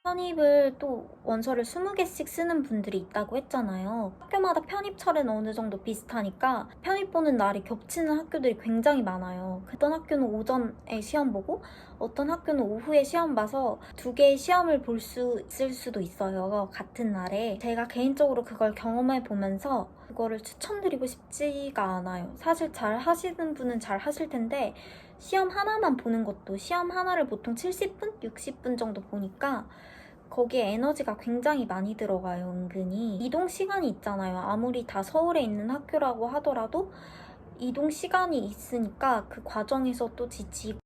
편입을 또 원서를 20개씩 쓰는 분들이 있다고 했잖아요. 학교마다 편입철은 어느 정도 비슷하니까 편입 보는 날이 겹치는 학교들이 굉장히 많아요. 어떤 학교는 오전에 시험 보고 어떤 학교는 오후에 시험 봐서 두 개의 시험을 볼 수 있을 수도 있어요. 같은 날에. 제가 개인적으로 그걸 경험해 보면서 그거를 추천드리고 싶지가 않아요. 사실 잘 하시는 분은 잘 하실 텐데 시험 하나만 보는 것도 시험 하나를 보통 70분? 60분 정도 보니까 거기에 에너지가 굉장히 많이 들어가요, 은근히. 이동 시간이 있잖아요. 아무리 다 서울에 있는 학교라고 하더라도 이동 시간이 있으니까 그 과정에서 또 지치고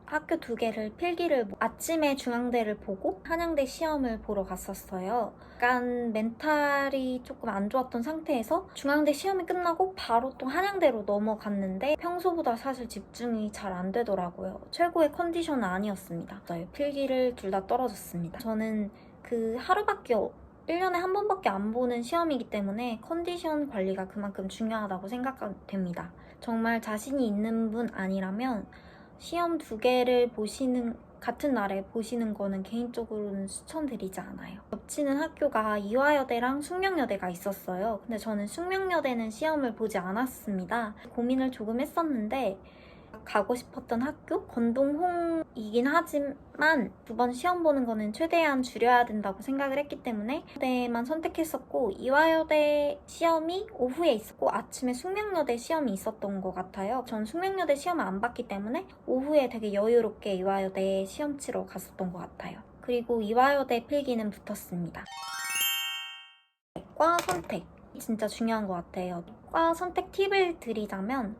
학교 두 개를 필기를 아침에 중앙대를 보고 한양대 시험을 보러 갔었어요. 약간 멘탈이 조금 안 좋았던 상태에서 중앙대 시험이 끝나고 바로 또 한양대로 넘어갔는데 평소보다 사실 집중이 잘 안 되더라고요. 최고의 컨디션은 아니었습니다. 필기를 둘 다 떨어졌습니다. 저는 그 하루밖에 1년에 한 번밖에 안 보는 시험이기 때문에 컨디션 관리가 그만큼 중요하다고 생각됩니다. 정말 자신이 있는 분 아니라면 시험 두 개를 같은 날에 보시는 거는 개인적으로는 추천드리지 않아요. 겹치는 학교가 이화여대랑 숙명여대가 있었어요. 근데 저는 숙명여대는 시험을 보지 않았습니다. 고민을 조금 했었는데 가고 싶었던 학교? 건동홍이긴 하지만 두 번 시험 보는 거는 최대한 줄여야 된다고 생각을 했기 때문에 여대만 선택했었고 이화여대 시험이 오후에 있었고 아침에 숙명여대 시험이 있었던 것 같아요. 전 숙명여대 시험을 안 봤기 때문에 오후에 되게 여유롭게 이화여대 시험 치러 갔었던 것 같아요. 그리고 이화여대 필기는 붙었습니다. 과 선택 진짜 중요한 것 같아요. 과 선택 팁을 드리자면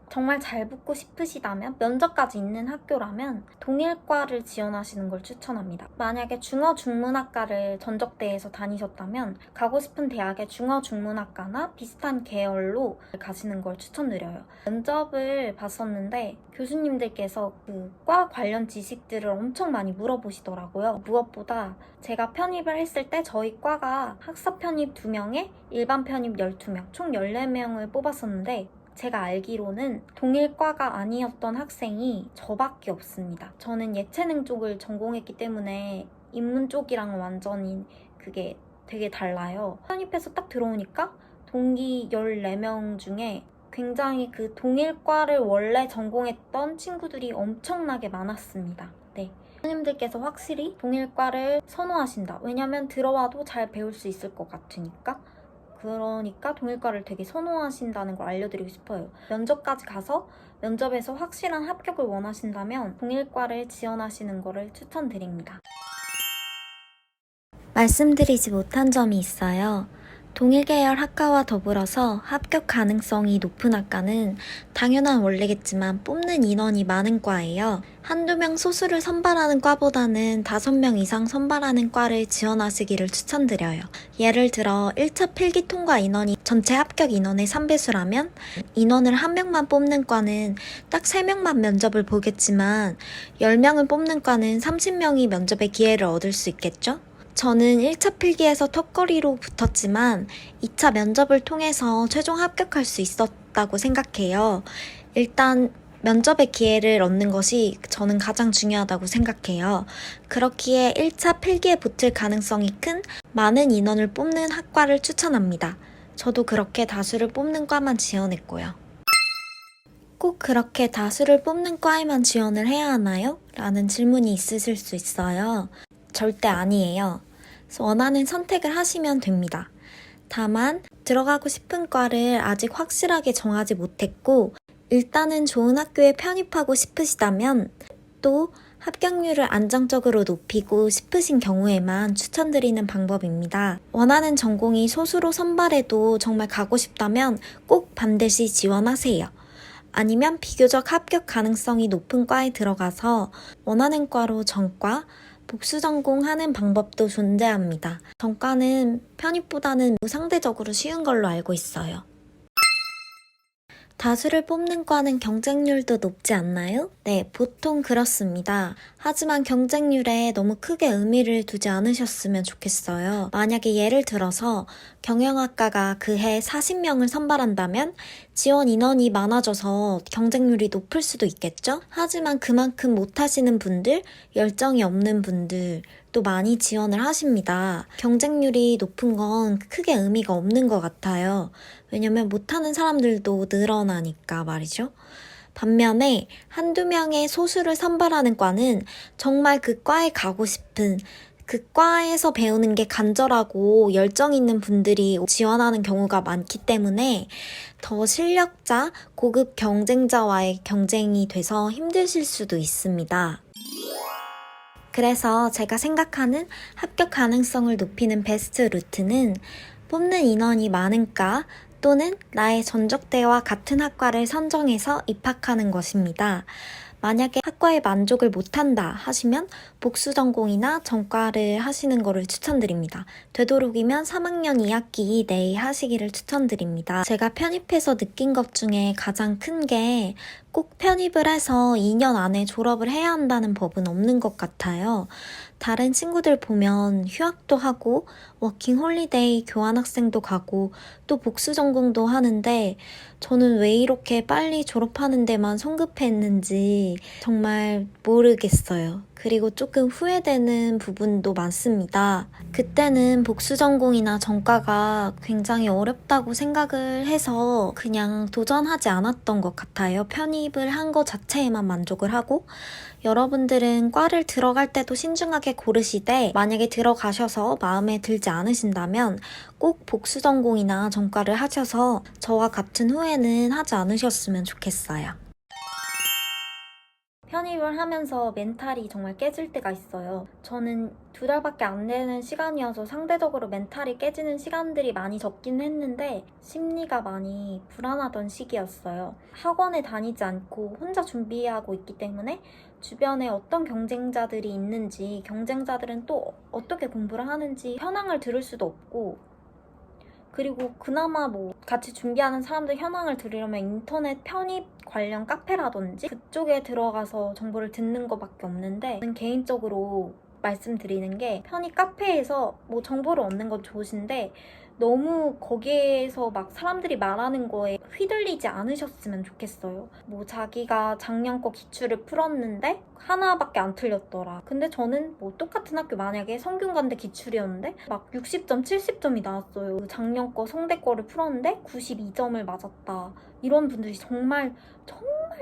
정말 잘 붙고 싶으시다면 면접까지 있는 학교라면 동일과를 지원하시는 걸 추천합니다. 만약에 중어중문학과를 전적대에서 다니셨다면 가고 싶은 대학의 중어중문학과나 비슷한 계열로 가시는 걸 추천드려요. 면접을 봤었는데 교수님들께서 그 과 관련 지식들을 엄청 많이 물어보시더라고요. 무엇보다 제가 편입을 했을 때 저희 과가 학사 편입 2명에 일반 편입 12명, 총 14명을 뽑았었는데 제가 알기로는 동일과가 아니었던 학생이 저밖에 없습니다. 저는 예체능 쪽을 전공했기 때문에 인문 쪽이랑은 완전히 그게 되게 달라요. 편입해서 딱 들어오니까 동기 14명 중에 굉장히 그 동일과를 원래 전공했던 친구들이 엄청나게 많았습니다. 네. 교수님들께서 확실히 동일과를 선호하신다. 왜냐면 들어와도 잘 배울 수 있을 것 같으니까. 그러니까 동일과를 되게 선호하신다는 걸 알려드리고 싶어요. 면접까지 가서 면접에서 확실한 합격을 원하신다면 동일과를 지원하시는 거를 추천드립니다. 말씀드리지 못한 점이 있어요. 동일 계열 학과와 더불어서 합격 가능성이 높은 학과는 당연한 원리겠지만 뽑는 인원이 많은 과예요. 한두 명 소수를 선발하는 과보다는 5명 이상 선발하는 과를 지원하시기를 추천드려요. 예를 들어 1차 필기 통과 인원이 전체 합격 인원의 3배수라면 인원을 1명만 뽑는 과는 딱 3명만 면접을 보겠지만 10명을 뽑는 과는 30명이 면접의 기회를 얻을 수 있겠죠? 저는 1차 필기에서 턱걸이로 붙었지만 2차 면접을 통해서 최종 합격할 수 있었다고 생각해요. 일단 면접의 기회를 얻는 것이 저는 가장 중요하다고 생각해요. 그렇기에 1차 필기에 붙을 가능성이 큰 많은 인원을 뽑는 학과를 추천합니다. 저도 그렇게 다수를 뽑는 과만 지원했고요. 꼭 그렇게 다수를 뽑는 과에만 지원을 해야 하나요? 라는 질문이 있으실 수 있어요. 절대 아니에요. 원하는 선택을 하시면 됩니다. 다만 들어가고 싶은 과를 아직 확실하게 정하지 못했고 일단은 좋은 학교에 편입하고 싶으시다면 또 합격률을 안정적으로 높이고 싶으신 경우에만 추천드리는 방법입니다. 원하는 전공이 소수로 선발해도 정말 가고 싶다면 꼭 반드시 지원하세요. 아니면 비교적 합격 가능성이 높은 과에 들어가서 원하는 과로 전과, 복수 전공하는 방법도 존재합니다. 전과는 편입보다는 상대적으로 쉬운 걸로 알고 있어요. 다수를 뽑는 과는 경쟁률도 높지 않나요? 네, 보통 그렇습니다. 하지만 경쟁률에 너무 크게 의미를 두지 않으셨으면 좋겠어요. 만약에 예를 들어서 경영학과가 그해 40명을 선발한다면 지원 인원이 많아져서 경쟁률이 높을 수도 있겠죠? 하지만 그만큼 못하시는 분들, 열정이 없는 분들, 또 많이 지원을 하십니다. 경쟁률이 높은 건 크게 의미가 없는 것 같아요. 왜냐면 못하는 사람들도 늘어나니까 말이죠. 반면에 한두 명의 소수를 선발하는 과는 정말 그 과에 가고 싶은 그 과에서 배우는 게 간절하고 열정 있는 분들이 지원하는 경우가 많기 때문에 더 실력자, 고급 경쟁자와의 경쟁이 돼서 힘드실 수도 있습니다. 그래서 제가 생각하는 합격 가능성을 높이는 베스트 루트는 뽑는 인원이 많은 과 또는 나의 전적대와 같은 학과를 선정해서 입학하는 것입니다. 만약에 학과에 만족을 못한다 하시면 복수 전공이나 전과를 하시는 것을 추천드립니다. 되도록이면 3학년 2학기 내에 하시기를 추천드립니다. 제가 편입해서 느낀 것 중에 가장 큰 게 꼭 편입을 해서 2년 안에 졸업을 해야 한다는 법은 없는 것 같아요. 다른 친구들 보면 휴학도 하고 워킹 홀리데이 교환학생도 가고 또 복수 전공도 하는데 저는 왜 이렇게 빨리 졸업하는 데만 성급했는지 정말 모르겠어요. 그리고 조금 후회되는 부분도 많습니다. 그때는 복수 전공이나 전과가 굉장히 어렵다고 생각을 해서 그냥 도전하지 않았던 것 같아요. 편입을 한 것 자체에만 만족을 하고 여러분들은 과를 들어갈 때도 신중하게 고르시되 만약에 들어가셔서 마음에 들지 않으신다면 꼭 복수 전공이나 전과를 하셔서 저와 같은 후회는 하지 않으셨으면 좋겠어요. 편입을 하면서 멘탈이 정말 깨질 때가 있어요. 저는 2달밖에 안 되는 시간이어서 상대적으로 멘탈이 깨지는 시간들이 많이 적긴 했는데 심리가 많이 불안하던 시기였어요. 학원에 다니지 않고 혼자 준비하고 있기 때문에 주변에 어떤 경쟁자들이 있는지, 경쟁자들은 또 어떻게 공부를 하는지 현황을 들을 수도 없고 그리고 그나마 뭐 같이 준비하는 사람들 현황을 들으려면 인터넷 편입 관련 카페라든지 그쪽에 들어가서 정보를 듣는 것밖에 없는데 저는 개인적으로 말씀드리는 게 편입 카페에서 뭐 정보를 얻는 건 좋으신데 너무 거기에서 막 사람들이 말하는 거에 휘둘리지 않으셨으면 좋겠어요. 뭐 자기가 작년 거 기출을 풀었는데 하나밖에 안 틀렸더라. 근데 저는 뭐 똑같은 학교 만약에 성균관대 기출이었는데 막 60점, 70점이 나왔어요. 작년 거 성대 거를 풀었는데 92점을 맞았다. 이런 분들이 정말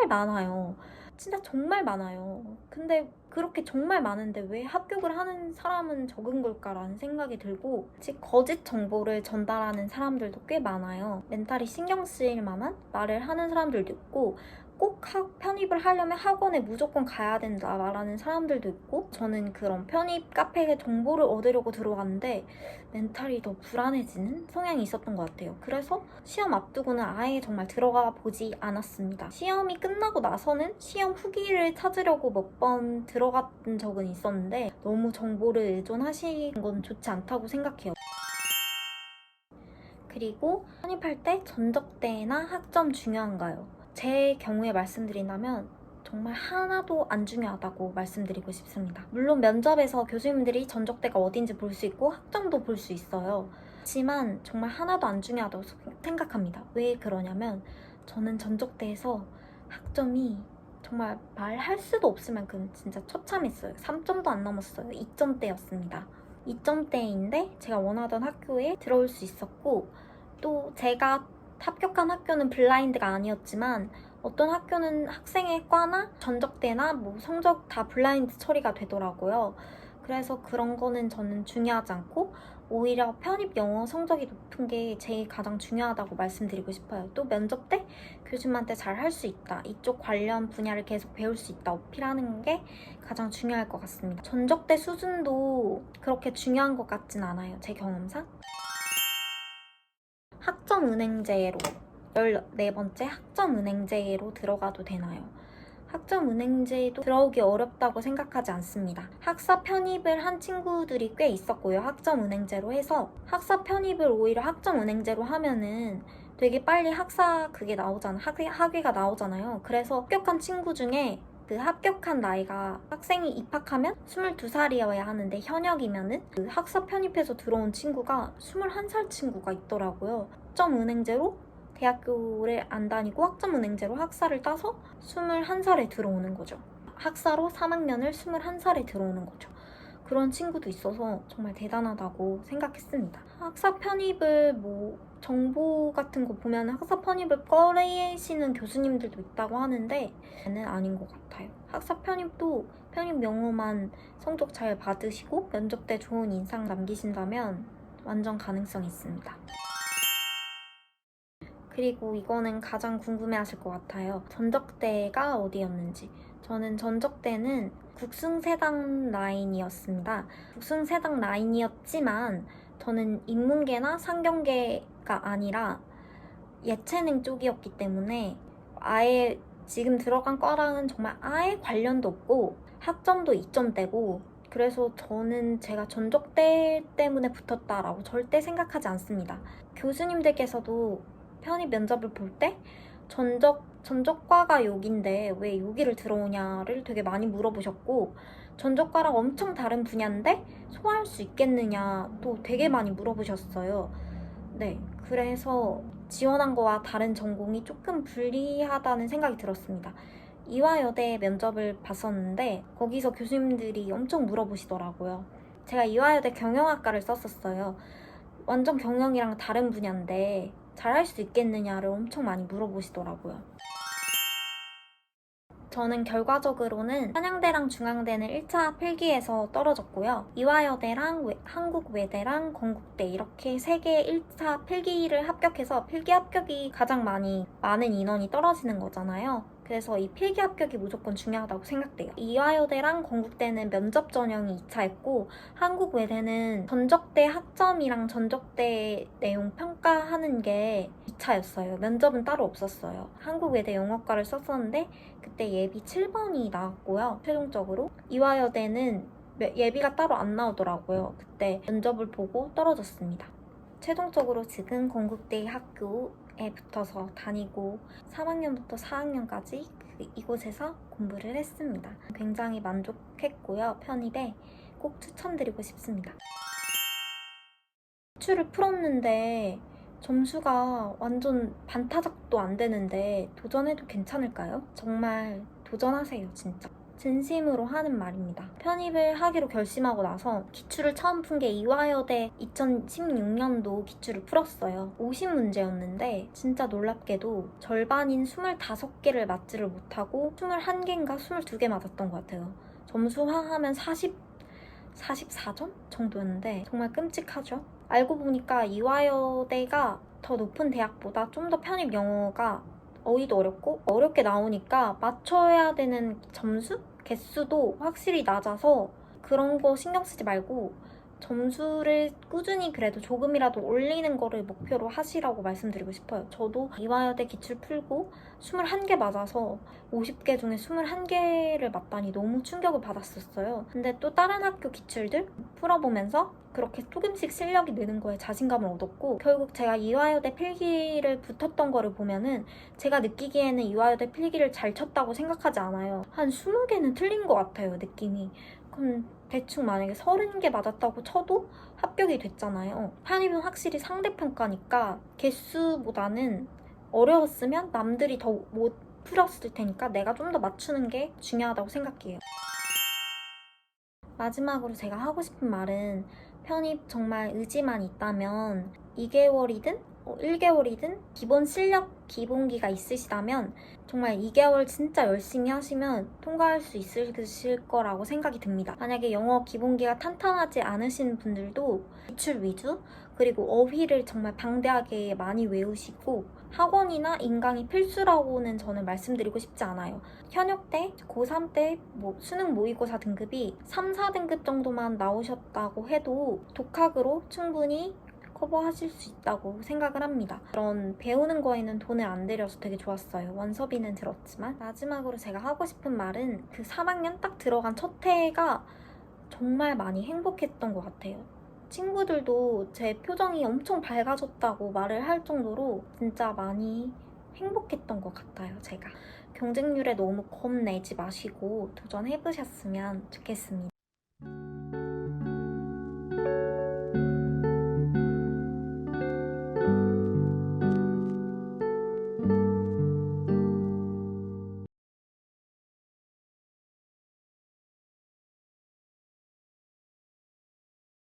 많아요. 진짜 정말 많아요. 근데 그렇게 정말 많은데 왜 합격을 하는 사람은 적은 걸까라는 생각이 들고 즉 거짓 정보를 전달하는 사람들도 꽤 많아요. 멘탈이 신경 쓰일 만한 말을 하는 사람들도 있고 꼭 편입을 하려면 학원에 무조건 가야 된다 말하는 사람들도 있고 저는 그런 편입 카페에 정보를 얻으려고 들어갔는데 멘탈이 더 불안해지는 성향이 있었던 것 같아요. 그래서 시험 앞두고는 아예 정말 들어가 보지 않았습니다. 시험이 끝나고 나서는 시험 후기를 찾으려고 몇 번 들어갔던 적은 있었는데 너무 정보를 의존하시는 건 좋지 않다고 생각해요. 그리고 편입할 때 전적대나 학점 중요한가요? 제 경우에 말씀드린다면 정말 하나도 안 중요하다고 말씀드리고 싶습니다. 물론 면접에서 교수님들이 전적대가 어딘지 볼 수 있고 학점도 볼 수 있어요. 하지만 정말 하나도 안 중요하다고 생각합니다. 왜 그러냐면 저는 전적대에서 학점이 정말 말할 수도 없을 만큼 진짜 처참했어요. 3점도 안 넘었어요. 2점대였습니다. 2점대인데 제가 원하던 학교에 들어올 수 있었고 또 제가 합격한 학교는 블라인드가 아니었지만 어떤 학교는 학생의 과나 전적대나 뭐 성적 다 블라인드 처리가 되더라고요. 그래서 그런 거는 저는 중요하지 않고 오히려 편입 영어 성적이 높은 게 제일 가장 중요하다고 말씀드리고 싶어요. 또 면접 때 교수님한테 잘 할 수 있다. 이쪽 관련 분야를 계속 배울 수 있다. 어필하는 게 가장 중요할 것 같습니다. 전적대 수준도 그렇게 중요한 것 같진 않아요. 제 경험상. 학점은행제로 14번째 학점은행제로 들어가도 되나요? 학점은행제도 들어오기 어렵다고 생각하지 않습니다. 학사 편입을 한 친구들이 꽤 있었고요. 학점은행제로 해서 학사 편입을 오히려 학점은행제로 하면은 되게 빨리 그게 나오잖아. 학위가 나오잖아요. 그래서 합격한 친구 중에 그 합격한 나이가 학생이 입학하면 22살이어야 하는데 현역이면은 그 학사 편입해서 들어온 친구가 21살 친구가 있더라고요. 학점은행제로 대학교를 안 다니고 학점은행제로 학사를 따서 21살에 들어오는 거죠. 학사로 3학년을 21살에 들어오는 거죠. 그런 친구도 있어서 정말 대단하다고 생각했습니다. 학사 편입을 정보 같은 거 보면 학사 편입을 꺼리시는 교수님들도 있다고 하는데 저는 아닌 것 같아요. 학사 편입도 편입 영어만 성적 잘 받으시고 면접 때 좋은 인상 남기신다면 완전 가능성이 있습니다. 그리고 이거는 가장 궁금해하실 것 같아요. 전적대가 어디였는지. 저는 전적대는 국승세당 라인이었습니다. 국승세당 라인이었지만 저는 인문계나 상경계가 아니라 예체능 쪽이었기 때문에 아예 지금 들어간 과랑은 정말 아예 관련도 없고 학점도 2점대고 그래서 저는 제가 전적대 때문에 붙었다라고 절대 생각하지 않습니다. 교수님들께서도 편입 면접을 볼 때 전적과가 여긴데 왜 여기를 들어오냐를 되게 많이 물어보셨고 전적과랑 엄청 다른 분야인데 소화할 수 있겠느냐 또 되게 많이 물어보셨어요. 네, 그래서 지원한 거와 다른 전공이 조금 불리하다는 생각이 들었습니다. 이화여대 면접을 봤었는데 거기서 교수님들이 엄청 물어보시더라고요. 제가 이화여대 경영학과를 썼었어요. 완전 경영이랑 다른 분야인데 잘할 수 있겠느냐를 엄청 많이 물어보시더라고요. 저는 결과적으로는 한양대랑 중앙대는 1차 필기에서 떨어졌고요. 이화여대랑 한국외대랑 건국대 이렇게 3개 1차 필기를 합격해서 필기 합격이 가장 많은 인원이 떨어지는 거잖아요. 그래서 이 필기 합격이 무조건 중요하다고 생각돼요. 이화여대랑 건국대는 면접 전형이 2차였고 한국외대는 전적대 학점이랑 전적대 내용 평가하는 게 2차였어요. 면접은 따로 없었어요. 한국외대 영어과를 썼었는데 그때 예비 7번이 나왔고요. 최종적으로 이화여대는 예비가 따로 안 나오더라고요. 그때 면접을 보고 떨어졌습니다. 최종적으로 지금 건국대 학교에 붙어서 다니고 3학년부터 4학년까지 이곳에서 공부를 했습니다. 굉장히 만족했고요. 편입에 꼭 추천드리고 싶습니다. 기출을 풀었는데 점수가 완전 반타작도 안 되는데 도전해도 괜찮을까요? 정말 도전하세요, 진짜. 진심으로 하는 말입니다. 편입을 하기로 결심하고 나서 기출을 처음 푼 게 이화여대 2016년도 기출을 풀었어요. 50문제였는데 진짜 놀랍게도 절반인 25개를 맞지를 못하고 21개인가 22개 맞았던 것 같아요. 점수화하면 44점 정도였는데 정말 끔찍하죠? 알고 보니까 이화여대가 더 높은 대학보다 좀 더 편입 영어가 어휘도 어렵고 어렵게 나오니까 맞춰야 되는 점수? 개수도 확실히 낮아서 그런 거 신경 쓰지 말고 점수를 꾸준히 그래도 조금이라도 올리는 거를 목표로 하시라고 말씀드리고 싶어요. 저도 이화여대 기출 풀고 21개 맞아서 50개 중에 21개를 맞다니 너무 충격을 받았었어요. 근데 또 다른 학교 기출들 풀어보면서 그렇게 조금씩 실력이 느는 거에 자신감을 얻었고 결국 제가 이화여대 필기를 붙었던 거를 보면은 제가 느끼기에는 이화여대 필기를 잘 쳤다고 생각하지 않아요. 한 20개는 틀린 것 같아요, 느낌이. 그럼 대충 만약에 30개 맞았다고 쳐도 합격이 됐잖아요. 편입은 확실히 상대평가니까 개수보다는 어려웠으면 남들이 더 못 풀었을 테니까 내가 좀 더 맞추는 게 중요하다고 생각해요. 마지막으로 제가 하고 싶은 말은 편입 정말 의지만 있다면 2개월이든 1개월이든 기본 실력 기본기가 있으시다면 정말 2개월 진짜 열심히 하시면 통과할 수 있으실 거라고 생각이 듭니다. 만약에 영어 기본기가 탄탄하지 않으신 분들도 기출 위주 그리고 어휘를 정말 방대하게 많이 외우시고 학원이나 인강이 필수라고는 저는 말씀드리고 싶지 않아요. 현역 때, 고3 때 수능 모의고사 등급이 3, 4등급 정도만 나오셨다고 해도 독학으로 충분히 커버하실 수 있다고 생각을 합니다. 그런 배우는 거에는 돈을 안 들여서 되게 좋았어요. 원서비는 들었지만. 마지막으로 제가 하고 싶은 말은 그 3학년 딱 들어간 첫 해가 정말 많이 행복했던 것 같아요. 친구들도 제 표정이 엄청 밝아졌다고 말을 할 정도로 진짜 많이 행복했던 것 같아요, 제가. 경쟁률에 너무 겁내지 마시고 도전해보셨으면 좋겠습니다.